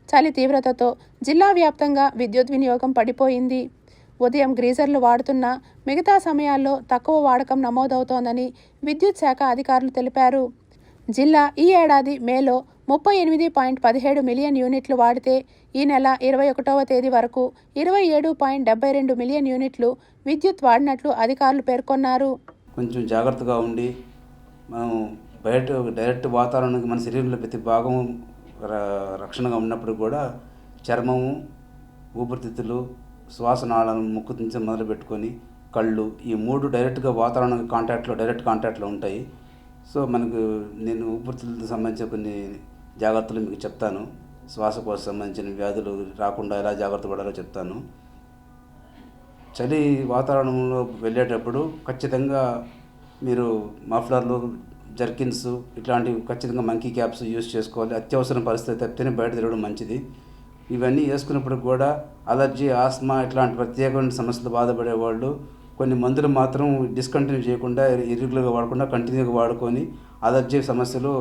చలి తీవ్రతతో జిల్లా వ్యాప్తంగా విద్యుత్ వినియోగం పడిపోయింది. ఉదయం గ్రీజర్లు వాడుతున్నా మిగతా సమయాల్లో తక్కువ వాడకం నమోదవుతోందని విద్యుత్ శాఖ అధికారులు తెలిపారు. జిల్లా ఈ ఏడాది మేలో 38.17 మిలియన్ యూనిట్లు వాడితే ఈ నెల 21వ తేదీ వరకు 27.72 మిలియన్ యూనిట్లు విద్యుత్ వాడినట్లు అధికారులు పేర్కొన్నారు. కొంచెం జాగ్రత్తగా ఉండి మనం బయట డైరెక్ట్ వాతావరణానికి మన శరీరంలో ప్రతి భాగం రక్షణగా ఉన్నప్పుడు కూడా చర్మము, ఊపిరితిత్తులు, శ్వాసనాళాలను ముక్కు నుంచి మొదలు పెట్టుకొని కళ్ళు, ఈ 3 డైరెక్ట్గా వాతావరణ డైరెక్ట్ కాంటాక్ట్లో ఉంటాయి. సో మనకు నేను ఊపిరితిత్తులకు సంబంధించిన కొన్ని జాగ్రత్తలు మీకు చెప్తాను. శ్వాసకోశ సంబంధించిన వ్యాధులు రాకుండా ఎలా జాగ్రత్త పడాలో చెప్తాను. చలి వాతావరణంలో వెళ్ళేటప్పుడు ఖచ్చితంగా మీరు మఫ్లర్లు, జర్కిన్స్ ఇట్లాంటివి ఖచ్చితంగా మంకీ క్యాప్స్ యూజ్ చేసుకోవాలి. అత్యవసరం పరిస్థితి తప్పితేనే బయట తిరగడం మంచిది. ఇవన్నీ వేసుకున్నప్పుడు కూడా అలర్జీ, ఆస్మా ఇట్లాంటి ప్రత్యేకమైన సమస్యలు బాధపడేవాళ్ళు కొన్ని మందులు మాత్రం డిస్కంటిన్యూ చేయకుండా, ఇర్రెగ్యులర్గా వాడకుండా కంటిన్యూగా వాడుకొని అలర్జీ సమస్యలు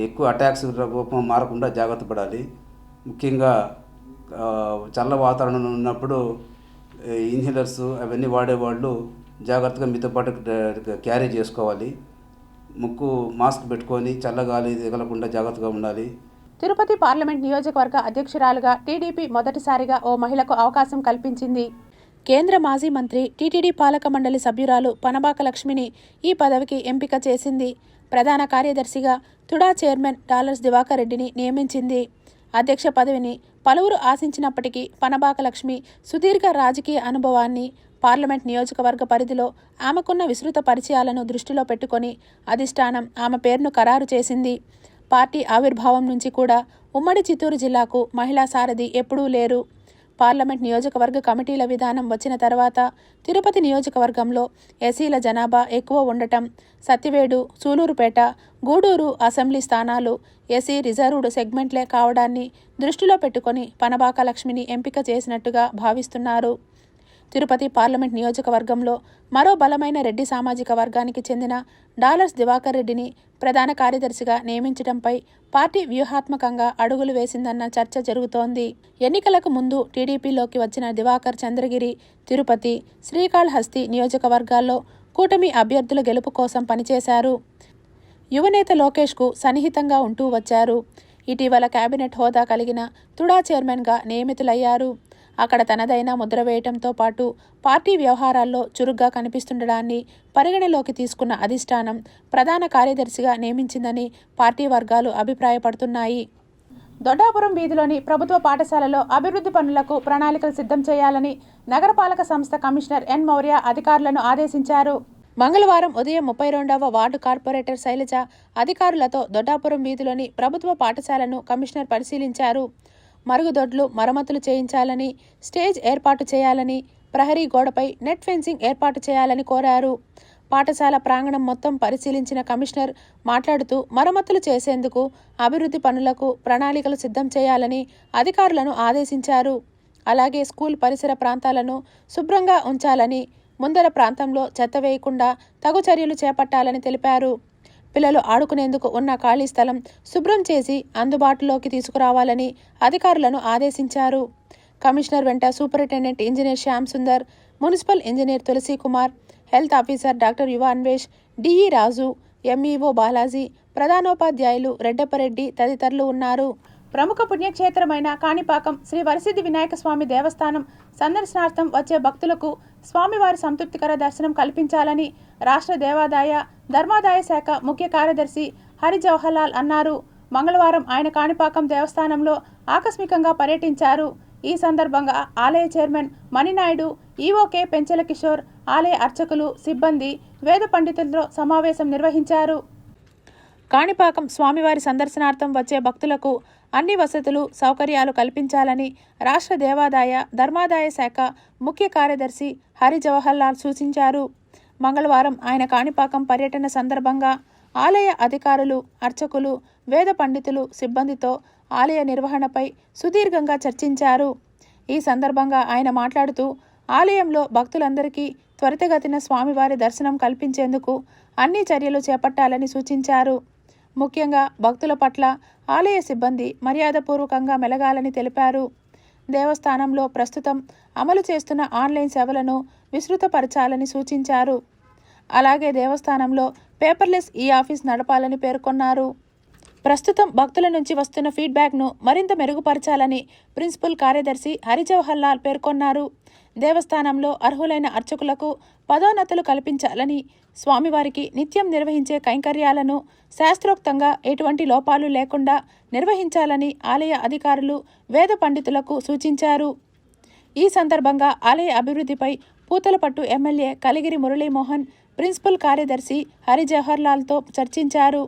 ఎక్కువ అటాక్స్ రూపం మారకుండా జాగ్రత్త పడాలి. ముఖ్యంగా చల్ల వాతావరణంలో ఉన్నప్పుడు ఇన్హేలర్స్ అవన్నీ వాడేవాళ్ళు జాగ్రత్తగా మీతో పాటు క్యారీ చేసుకోవాలి. ముక్కు మాస్క్ పెట్టుకొని చల్లగాలి తగలకుండా జాగ్రత్తగా ఉండాలి. తిరుపతి పార్లమెంట్ నియోజకవర్గ అధ్యక్షురాలుగా టీడీపీ మొదటిసారిగా ఓ మహిళకు అవకాశం కల్పించింది. కేంద్ర మాజీ మంత్రి, టీటీడీ పాలక మండలి సభ్యురాలు పనబాక లక్ష్మిని ఈ పదవికి ఎంపిక చేసింది. ప్రధాన కార్యదర్శిగా తుడా చైర్మన్ డాలర్స్ దివాకర్ రెడ్డిని నియమించింది. అధ్యక్ష పదవిని పలువురు ఆశించినప్పటికీ పనబాక లక్ష్మి సుదీర్ఘ రాజకీయ అనుభవాన్ని, పార్లమెంట్ నియోజకవర్గ పరిధిలో ఆమెకున్న విస్తృత పరిచయాలను దృష్టిలో పెట్టుకొని అధిష్టానం ఆమె పేరును ఖరారు చేసింది. పార్టీ ఆవిర్భావం నుంచి కూడా ఉమ్మడి చిత్తూరు జిల్లాకు మహిళా సారథి ఎప్పుడూ లేరు. పార్లమెంట్ నియోజకవర్గ కమిటీల విధానం వచ్చిన తర్వాత తిరుపతి నియోజకవర్గంలో ఎస్సీల జనాభా ఎక్కువ ఉండటం, సత్తివేడు, సూలూరుపేట, గూడూరు అసెంబ్లీ స్థానాలు ఎస్సీ రిజర్వ్డ్ సెగ్మెంట్లే కావడాన్ని దృష్టిలో పెట్టుకొని పనబాక లక్ష్మిని ఎంపిక చేసినట్టుగా భావిస్తున్నారు. తిరుపతి పార్లమెంట్ నియోజకవర్గంలో మరో బలమైన రెడ్డి సామాజిక వర్గానికి చెందిన డాలర్స్ దివాకర్ రెడ్డిని ప్రధాన కార్యదర్శిగా నియమించడంపై పార్టీ వ్యూహాత్మకంగా అడుగులు వేసిందన్న చర్చ జరుగుతోంది. ఎన్నికలకు ముందు టీడీపీలోకి వచ్చిన దివాకర్ చంద్రగిరి, తిరుపతి, శ్రీకాళహస్తి నియోజకవర్గాల్లో కూటమి అభ్యర్థుల గెలుపు కోసం పనిచేశారు. యువనేత లోకేష్కు సన్నిహితంగా ఉంటూ వచ్చారు. ఇటీవల కేబినెట్ హోదా కలిగిన తుడా చైర్మన్గా నియమితులయ్యారు. అక్కడ తనదైన ముద్ర వేయటంతో పాటు పార్టీ వ్యవహారాల్లో చురుగ్గా కనిపిస్తుండడాన్ని పరిగణలోకి తీసుకున్న అధిష్టానం ప్రధాన కార్యదర్శిగా నియమించిందని పార్టీ వర్గాలు అభిప్రాయపడుతున్నాయి. దొడ్డాపురం వీధిలోని ప్రభుత్వ పాఠశాలలో అభివృద్ధి పనులకు ప్రణాళికలు సిద్ధం చేయాలని నగరపాలక సంస్థ కమిషనర్ ఎన్ మౌర్య అధికారులను ఆదేశించారు. మంగళవారం ఉదయం 32వ వార్డు కార్పొరేటర్ శైలజ అధికారులతో దొడ్డాపురం వీధిలోని ప్రభుత్వ పాఠశాలను కమిషనర్ పరిశీలించారు. మరుగుదొడ్లు మరమ్మతులు చేయించాలని, స్టేజ్ ఏర్పాటు చేయాలని, ప్రహరీ గోడపై నెట్ ఫెన్సింగ్ ఏర్పాటు చేయాలని కోరారు. పాఠశాల ప్రాంగణం మొత్తం పరిశీలించిన కమిషనర్ మాట్లాడుతూ మరమ్మతులు చేసేందుకు, అభివృద్ధి పనులకు ప్రణాళికలు సిద్ధం చేయాలని అధికారులను ఆదేశించారు. అలాగే స్కూల్ పరిసర ప్రాంతాలను శుభ్రంగా ఉంచాలని, ముందర ప్రాంతంలో చెత్త వేయకుండా తగు చర్యలు చేపట్టాలని తెలిపారు. పిల్లలు ఆడుకునేందుకు ఉన్న ఖాళీ స్థలం శుభ్రం చేసి అందుబాటులోకి తీసుకురావాలని అధికారులను ఆదేశించారు. కమిషనర్ వెంట superintendent engineer Shyam Sundar, municipal engineer Tulasi Kumar, health officer doctor Yuva Anvesh, DE Raju, MEO Balaji, ప్రధానోపాధ్యాయులు రెడ్డప్పరెడ్డి తదితరులు ఉన్నారు. ప్రముఖ పుణ్యక్షేత్రమైన కాణిపాకం శ్రీ వరసిద్ధి వినాయక స్వామి దేవస్థానం సందర్శనార్థం వచ్చే భక్తులకు స్వామివారి సంతృప్తికర దర్శనం కల్పించాలని రాష్ట్ర దేవాదాయ ధర్మాదాయ శాఖ ముఖ్య కార్యదర్శి హరి జవహర్లాల్ అన్నారు. మంగళవారం ఆయన కాణిపాకం దేవస్థానంలో ఆకస్మికంగా పర్యటించారు. ఈ సందర్భంగా ఆలయ చైర్మన్ మణినాయుడు, ఈవోకే పెంచెల కిషోర్, ఆలయ అర్చకులు, సిబ్బంది, వేద పండితులతో సమావేశం నిర్వహించారు. కాణిపాకం స్వామివారి సందర్శనార్థం వచ్చే భక్తులకు అన్ని వసతులు, సౌకర్యాలు కల్పించాలని రాష్ట్ర దేవాదాయ ధర్మాదాయ శాఖ ముఖ్య కార్యదర్శి హరి జవహర్లాల్ సూచించారు. మంగళవారం ఆయన కాణిపాకం పర్యటన సందర్భంగా ఆలయ అధికారులు, అర్చకులు, వేద పండితులు, సిబ్బందితో ఆలయ నిర్వహణపై సుదీర్ఘంగా చర్చించారు. ఈ సందర్భంగా ఆయన మాట్లాడుతూ ఆలయంలో భక్తులందరికీ త్వరితగతిన స్వామివారి దర్శనం కల్పించేందుకు అన్ని చర్యలు చేపట్టాలని సూచించారు. ముఖ్యంగా భక్తుల పట్ల ఆలయ సిబ్బంది మర్యాదపూర్వకంగా మెలగాలని తెలిపారు. దేవస్థానంలో ప్రస్తుతం అమలు చేస్తున్న ఆన్లైన్ సేవలను విస్తృతపరచాలని సూచించారు. అలాగే దేవస్థానంలో పేపర్లెస్ ఈ ఆఫీస్ నడపాలని పేర్కొన్నారు. ప్రస్తుతం భక్తుల నుంచి వస్తున్న ఫీడ్బ్యాక్ను మరింత మెరుగుపరచాలని ప్రిన్సిపల్ కార్యదర్శి హరి జవహర్లాల్ పేర్కొన్నారు. దేవస్థానంలో అర్హులైన అర్చకులకు పదోన్నతులు కల్పించాలని, స్వామివారికి నిత్యం నిర్వహించే కైంకర్యాలను శాస్త్రోక్తంగా ఎటువంటి లోపాలు లేకుండా నిర్వహించాలని ఆలయ అధికారులు, వేద పండితులకు సూచించారు. ఈ సందర్భంగా ఆలయ అభివృద్ధిపై పూతలపట్టు ఎమ్మెల్యే కలిగిరి మురళీమోహన్ ప్రిన్సిపల్ కార్యదర్శి హరి జవహర్లాల్తో చర్చించారు.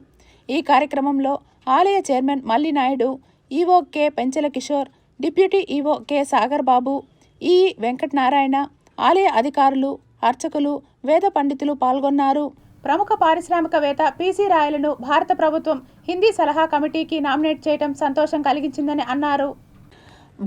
ఈ కార్యక్రమంలో ఆలయ chairman Mallinaidu, EO K Penchala Kishore, deputy EO K Sagar Babu, E Venkatanarayana, ఆలయ అధికారులు, అర్చకులు, వేద పండితులు పాల్గొన్నారు. ప్రముఖ పారిశ్రామికవేత్త పీసీ రాయలను భారత ప్రభుత్వం హిందీ సలహా కమిటీకి నామినేట్ చేయడం సంతోషం కలిగించిందని అన్నారు.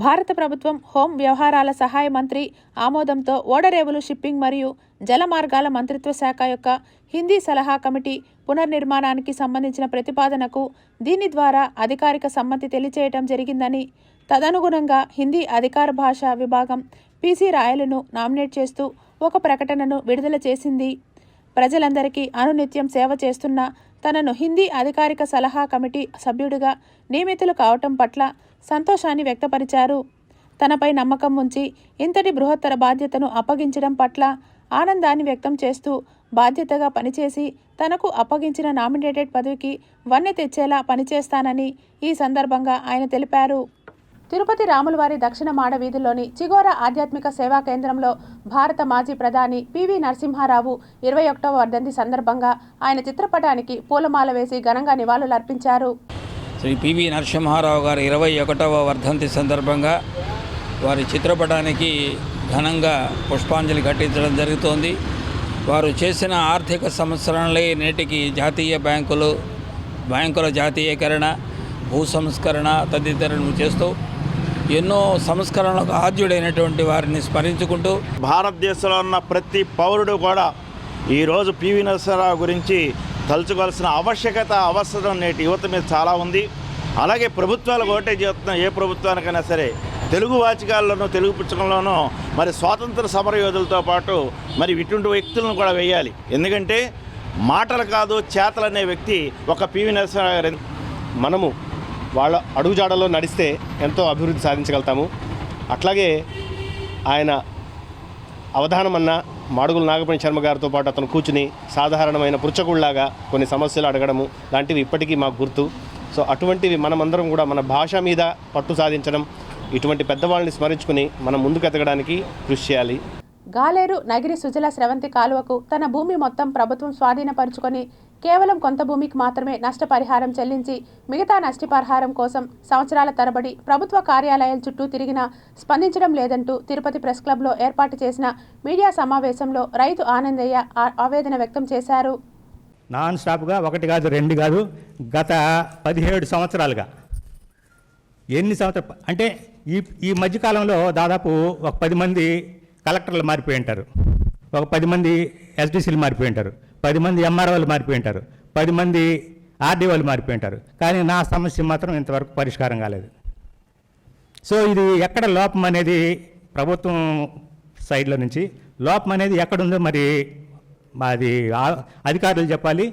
భారత ప్రభుత్వం హోం వ్యవహారాల సహాయ మంత్రి ఆమోదంతో ఓడరేవులు షిప్పింగ్ మరియు జలమార్గాల మంత్రిత్వ శాఖ యొక్క హిందీ సలహా కమిటీ పునర్నిర్మాణానికి సంబంధించిన ప్రతిపాదనకు దీని ద్వారా అధికారిక సమ్మతి తెలియచేయడం జరిగిందని, తదనుగుణంగా హిందీ అధికార భాషా విభాగం పీసీ రాయలను నామినేట్ చేస్తూ ఒక ప్రకటనను విడుదల చేసింది. ప్రజలందరికీ అనునిత్యం సేవ చేస్తున్న తనను హిందీ అధికారిక సలహా కమిటీ సభ్యుడిగా నియమితులు కావటం పట్ల సంతోషాన్ని వ్యక్తపరిచారు. తనపై నమ్మకం ఉంచి ఇంతటి బృహత్తర బాధ్యతను అప్పగించడం పట్ల ఆనందాన్ని వ్యక్తం చేస్తూ బాధ్యతగా పనిచేసి తనకు అప్పగించిన నామినేటెడ్ పదవికి వన్నె తెచ్చేలా పనిచేస్తానని ఈ సందర్భంగా ఆయన తెలిపారు. తిరుపతి రాములవారి దక్షిణ మాడ వీధిలోని చిగోరా ఆధ్యాత్మిక సేవా కేంద్రంలో భారత మాజీ ప్రధాని పివి నరసింహారావు 21వ వర్ధంతి సందర్భంగా ఆయన చిత్రపటానికి పూలమాల వేసి ఘనంగా నివాళులర్పించారు. శ్రీ పివి నరసింహారావు గారి 21వ వర్ధంతి సందర్భంగా వారి చిత్రపటానికి ఘనంగా పుష్పాంజలి ఘటించడం జరుగుతోంది. వారు చేసిన ఆర్థిక సంస్కరణలే నేటికి జాతీయ బ్యాంకుల జాతీయకరణ, భూ సంస్కరణ తదితరులను చేస్తూ ఎన్నో సంస్కరణలకు ఆద్యుడైనటువంటి వారిని స్మరించుకుంటూ భారతదేశంలో ఉన్న ప్రతి పౌరుడు కూడా ఈరోజు పివి నరసింహారావు గురించి తలుచుకోవాల్సిన అవసరం నేటి యువత మీద చాలా ఉంది. అలాగే ప్రభుత్వాలు ఒకటే చేస్తున్న ఏ ప్రభుత్వానికైనా సరే తెలుగు వాచికాల్లోనూ తెలుగు పుస్తకంలోనూ మరి స్వాతంత్ర సమరయోధులతో పాటు మరి ఇటువంటి వ్యక్తులను కూడా వేయాలి. ఎందుకంటే మాటలు కాదు చేతలు అనే వ్యక్తి ఒక పివి నరసింహారావు గారు. మనము వాళ్ళ అడుగుజాడలో నడిస్తే ఎంతో అభివృద్ధి సాధించగలుగుతాము. అట్లాగే ఆయన అవధానం అన్న మాడుగుల నాగపణి శర్మ గారితో పాటు అతను కూర్చుని సాధారణమైన పుచ్చకుళ్లాగా కొన్ని సమస్యలు అడగడము లాంటివి ఇప్పటికీ మాకు గుర్తు. సో అటువంటివి మనమందరం కూడా మన భాష మీద పట్టు సాధించడం, ఇటువంటి పెద్దవాళ్ళని స్మరించుకుని మనం ముందుకు ఎదగడానికి కృషి చేయాలి. గాలేరు నగిరి సుజల స్రవంతి కాలువకు తన భూమి మొత్తం ప్రభుత్వం స్వాధీనపరుచుకొని కేవలం కొంత భూమికి మాత్రమే నష్టపరిహారం చెల్లించి మిగతా నష్టపరిహారం కోసం సంవత్సరాల తరబడి ప్రభుత్వ కార్యాలయాల చుట్టూ తిరిగినా స్పందించడం లేదంటూ తిరుపతి ప్రెస్ క్లబ్లో ఏర్పాటు చేసిన మీడియా సమావేశంలో రైతు ఆనందయ్య ఆవేదన వ్యక్తం చేశారు. నాన్ స్టాప్గా 1 కాదు 2 కాదు గత 17 సంవత్సరాలుగా ఎన్ని సంవత్సరాలు అంటే ఈ మధ్యకాలంలో దాదాపు ఒక 10 మంది కలెక్టర్లు మారిపోయి ఉంటారు, ఒక 10 మంది ఎస్డిసిలు మారిపోయి ఉంటారు, 10 మంది ఎంఆర్ఓలు మారిపోయి ఉంటారు, 10 మంది ఆర్డీఓలు మారిపోయి ఉంటారు. కానీ నా సమస్య మాత్రం ఇంతవరకు పరిష్కారం కాలేదు. సో ఇది ఎక్కడ లోపం అనేది ప్రభుత్వం సైడ్లో నుంచి లోపం అనేది ఎక్కడుందో మరి మాది అధికారులు చెప్పాలి,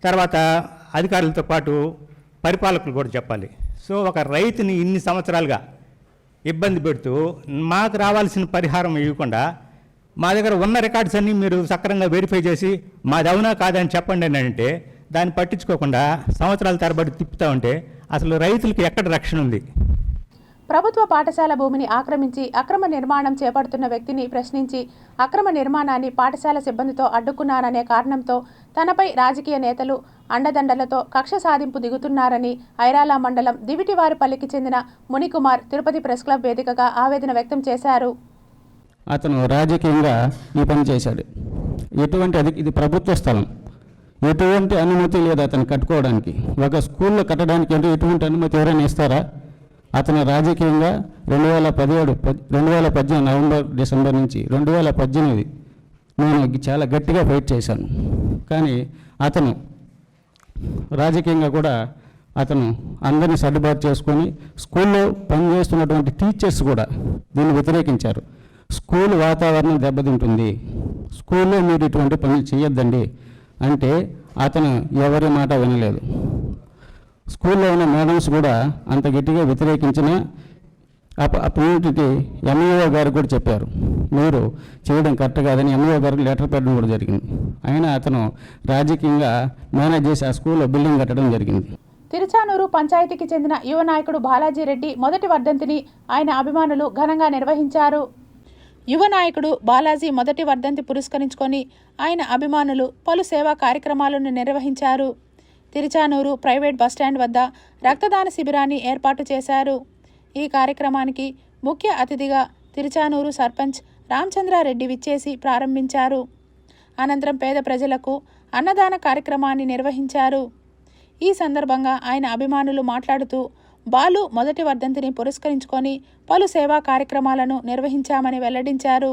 తర్వాత అధికారులతో పాటు పరిపాలకులు కూడా చెప్పాలి. సో ఒక రైతుని ఇన్ని సంవత్సరాలుగా ఇబ్బంది పెడుతూ మాకు రావాల్సిన పరిహారం ఇవ్వకుండా మా దగ్గర ఉన్న రికార్డ్స్ అన్నీ మీరు సక్రమంగా వెరిఫై చేసి మాది అవునా కాదని చెప్పండి అని అంటే దాన్ని పట్టించుకోకుండా సంవత్సరాల తరబడి తిప్పుతూ ఉంటే అసలు రైతులకు ఎక్కడ రక్షణ ఉంది? ప్రభుత్వ పాఠశాల భూమిని ఆక్రమించి అక్రమ నిర్మాణం చేపడుతున్న వ్యక్తిని ప్రశ్నించి అక్రమ నిర్మాణాన్ని పాఠశాల సిబ్బందితో అడ్డుకున్నారనే కారణంతో తనపై రాజకీయ నేతలు అండదండలతో కక్ష సాధింపు దిగుతున్నారని ఐరాల మండలం దివిటివారిపల్లికి చెందిన మునికుమార్ తిరుపతి ప్రెస్ క్లబ్ వేదికగా ఆవేదన వ్యక్తం చేశారు. అతను రాజకీయంగా ఈ పని చేశాడు. ఇది ప్రభుత్వ స్థలం, ఎటువంటి అనుమతి లేదు అతను కట్టుకోవడానికి. ఒక స్కూల్లో కట్టడానికి అంటే ఎటువంటి అనుమతి ఎవరైనా ఇస్తారా? అతను రాజకీయంగా 2018 నవంబర్ డిసెంబర్ నుంచి 2018 నేను చాలా గట్టిగా ఫైట్ చేశాను. కానీ అతను రాజకీయంగా కూడా అతను అందరినీ సర్దుబాటు చేసుకొని స్కూల్లో పనిచేస్తున్నటువంటి టీచర్స్ కూడా దీన్ని వ్యతిరేకించారు. స్కూల్ వాతావరణం దెబ్బతింటుంది, స్కూల్లో మీరు ఇటువంటి పనులు చేయొద్దండి అంటే అతను ఎవరి మాట వినలేదు. స్కూల్లో ఉన్న మేడమ్స్ కూడా అంత గట్టిగా వ్యతిరేకించిన అప్పుడు ఎంఈఓ గారు కూడా చెప్పారు మీరు చేయడం కరెక్ట్ కాదని. ఎంఈఓ గారికి లెటర్ పెట్టడం కూడా జరిగింది. అయినా అతను రాజకీయంగా మేనేజ్ చేసి ఆ స్కూల్లో బిల్డింగ్ కట్టడం జరిగింది. తిరుచానూరు పంచాయతీకి చెందిన యువ నాయకుడు బాలాజీ రెడ్డి మొదటి వర్ధంతిని ఆయన అభిమానులు ఘనంగా నిర్వహించారు. యువ నాయకుడు బాలాజీ మొదటి వర్ధంతి పురస్కరించుకొని ఆయన అభిమానులు పలు సేవా కార్యక్రమాలను నిర్వహించారు. తిరుచానూరు ప్రైవేట్ బస్టాండ్ వద్ద రక్తదాన శిబిరాన్ని ఏర్పాటు చేశారు. ఈ కార్యక్రమానికి ముఖ్య అతిథిగా తిరుచానూరు సర్పంచ్ రామచంద్రారెడ్డి విచ్చేసి ప్రారంభించారు. అనంతరం పేద ప్రజలకు అన్నదాన కార్యక్రమాన్ని నిర్వహించారు. ఈ సందర్భంగా ఆయన అభిమానులు మాట్లాడుతూ బాలు మొదటి వర్ధంతిని పురస్కరించుకొని పలు సేవా కార్యక్రమాలను నిర్వహించామని వెల్లడించారు.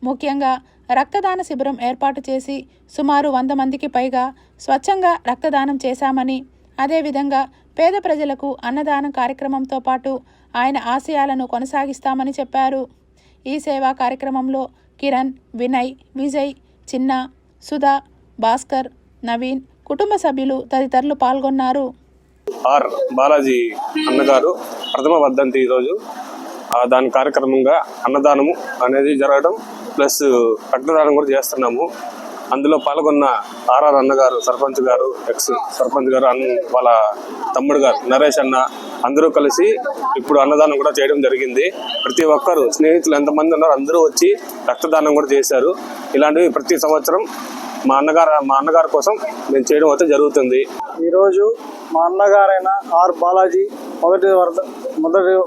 ముఖ్యంగా రక్తదాన శిబిరం ఏర్పాటు చేసి సుమారు 100 మందికి పైగా స్వచ్ఛంగా రక్తదానం చేశామని, అదేవిధంగా పేద ప్రజలకు అన్నదానం కార్యక్రమంతో పాటు ఆయన ఆశయాలను కొనసాగిస్తామని చెప్పారు. ఈ సేవా కార్యక్రమంలో కిరణ్, వినయ్, విజయ్, చిన్న, సుధా, భాస్కర్, నవీన్, కుటుంబ సభ్యులు తదితరులు పాల్గొన్నారు. ఆర్ బాలాజీ అన్నగారు ప్రథమ వర్ధంతి ఈరోజు. దాని కార్యక్రమంగా అన్నదానము అనేది జరగడం ప్లస్ రక్తదానం కూడా చేస్తున్నాము. అందులో పాల్గొన్న ఆర్ఆర్ అన్నగారు, సర్పంచ్ గారు, ఎక్స్ సర్పంచ్ గారు, వాళ్ళ తమ్ముడు గారు నరేష్ అన్న అందరూ కలిసి ఇప్పుడు అన్నదానం కూడా చేయడం జరిగింది. ప్రతి ఒక్కరు స్నేహితులు ఎంతమంది ఉన్నారో అందరూ వచ్చి రక్తదానం కూడా చేశారు. ఇలాంటివి ప్రతి సంవత్సరం మా అన్నగారి కోసం మేము చేయడం అయితే జరుగుతుంది. ఈరోజు మా అన్నగారైన ఆర్ బాలాజీ మొదటి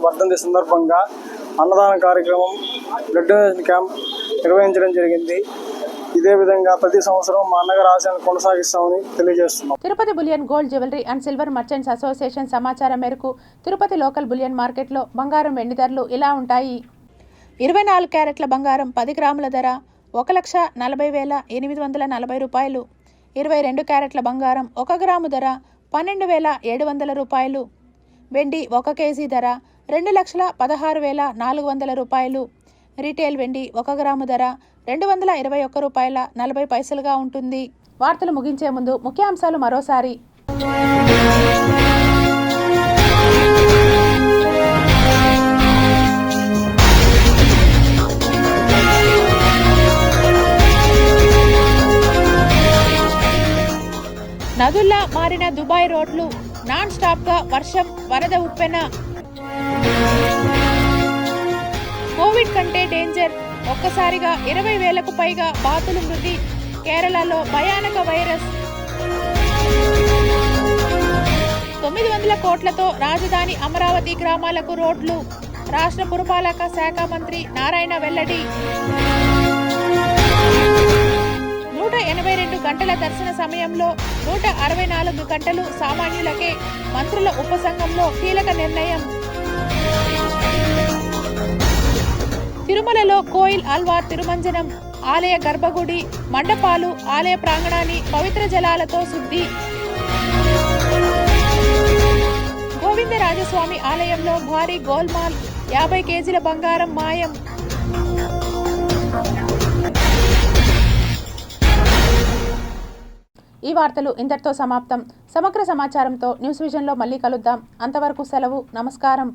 వర్ధంతి సందర్భంగా అన్నదాన కార్యక్రమం, బ్లడ్ డొనేషన్ క్యాంప్ నిర్వహించడం జరిగింది. ఇదే విధంగా ప్రతి సంవత్సరం మా అన్నగారి ఆశయాన్ని కొనసాగిస్తామని తెలియజేస్తున్నాం. Tirupati bullion gold jewellery and silver merchants association సమాచారం మేరకు తిరుపతి లోకల్ బులియన్ మార్కెట్లో బంగారం, వెండి ధరలు ఇలా ఉంటాయి. 24 క్యారెట్ల బంగారం 10 గ్రాముల ధర 1,40,840 రూపాయలు. 22 క్యారెట్ల బంగారం 1 గ్రాము ధర 12,700 రూపాయలు. వెండి 1 కేజీ ధర 2,16,400 రూపాయలు. రీటైల్ వెండి 1 గ్రాము ధర 221 రూపాయల 40 పైసలుగా ఉంటుంది. వార్తలు ముగించే ముందు ముఖ్యాంశాలు మరోసారి. నదుల్లా మారిన దుబాయ్ రోడ్లు, నాన్ స్టాప్గా వర్షం, వరద ఉప్పెన. కోవిడ్ కంటే డేంజర్, ఒక్కసారిగా 20,000కు పైగా బాతులు మృతి. కేరళలో భయానక వైరస్. 900 కోట్లతో రాజధాని అమరావతి గ్రామాలకు రోడ్లు. రాష్ట్ర పురపాలక శాఖ మంత్రి నారాయణ వెల్లడి. 182 గంటల దర్శన సమయంలో 164 గంటలు సామాన్యులకే. మంత్రుల ఉపసంఘంలో కీలక నిర్ణయం. తిరుమలలో కోయిల్ ఆల్వార్ తిరుమంజనం. ఆలయ గర్భగుడి, మండపాలు, ఆలయ ప్రాంగణాన్ని పవిత్ర జలాలతో శుద్ధి. గోవిందరాజస్వామి ఆలయంలో భారీ గోల్మాల్, 50 కేజీల బంగారం మాయం. ఈ వార్తలు ఇంతటితో సమాప్తం. సమగ్ర సమాచారంతో న్యూస్ విజన్లో మళ్ళీ కలుద్దాం. అంతవరకు సెలవు. నమస్కారం.